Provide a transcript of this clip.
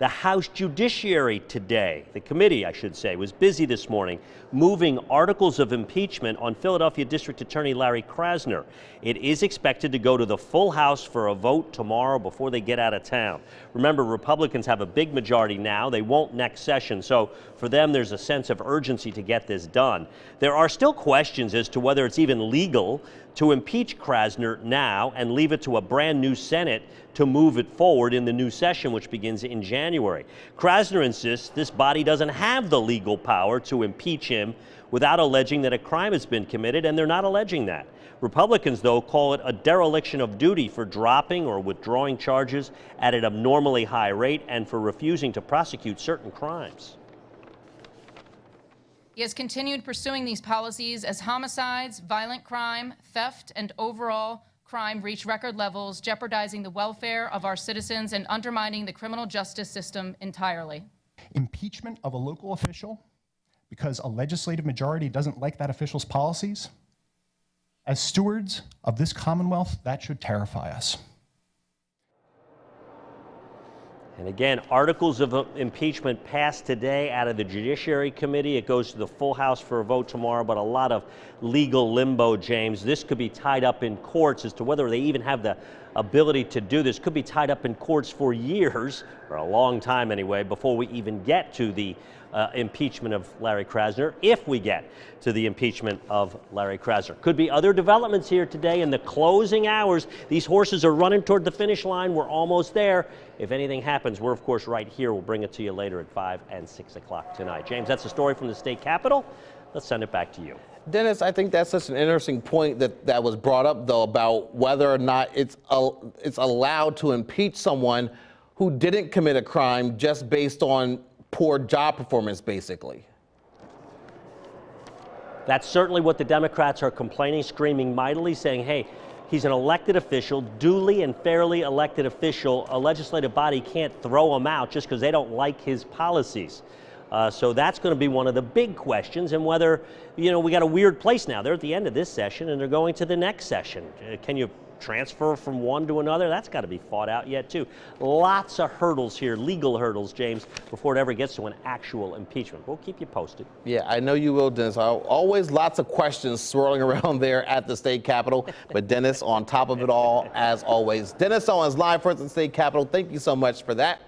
The House Judiciary today, the committee, I should say, was busy this morning moving articles of impeachment on Philadelphia District Attorney Larry Krasner. It is expected to go to the full House for a vote tomorrow before they get out of town. Remember, Republicans have a big majority now. They won't next session, so for them there's a sense of urgency to get this done. There are still questions as to whether it's even legal to impeach Krasner now and leave it to a brand new Senate to move it forward in the new session, which begins in January. Krasner insists this body doesn't have the legal power to impeach him without alleging that a crime has been committed, and they're not alleging that. Republicans, though, call it a dereliction of duty for dropping or withdrawing charges at an abnormally high rate and for refusing to prosecute certain crimes. He has continued pursuing these policies as homicides, violent crime, theft, and overall crime reach record levels, jeopardizing the welfare of our citizens and undermining the criminal justice system entirely. Impeachment of a local official because a legislative majority doesn't like that official's policies, as stewards of this Commonwealth, that should terrify us. And again, articles of impeachment passed today out of the Judiciary Committee. It goes to the full House for a vote tomorrow, but a lot of legal limbo, James. This could be tied up in courts as to whether they even have the ability to do this. Could be tied up in courts for years, or a long time anyway, before we even get to the impeachment of Larry Krasner, if we get to the impeachment of Larry Krasner. Could be other developments here today in the closing hours. These horses are running toward the finish line. We're almost there. If anything happens, we're of course right here. We'll bring it to you later at 5 and 6 o'clock tonight. James, that's a story from the state capitol. Let's send it back to you. Dennis, I think that's such an interesting point that was brought up, though, about whether or not it's allowed to impeach someone who didn't commit a crime just based on poor job performance, basically. That's certainly what the Democrats are complaining, screaming mightily, saying, hey, he's an elected official, duly and fairly elected official. A legislative body can't throw him out just because they don't like his policies. So that's going to be one of the big questions, and whether, you know, we got a weird place now. They're at the end of this session and they're going to the next session. Can you transfer from one to another? That's got to be fought out yet too. Lots of hurdles here, legal hurdles, James, before it ever gets to an actual impeachment. We'll keep you posted. Yeah, I know you will, Dennis. Always lots of questions swirling around there at the state capitol, but Dennis on top of it all, as always. Dennis Owens live for the state capitol. Thank you so much for that.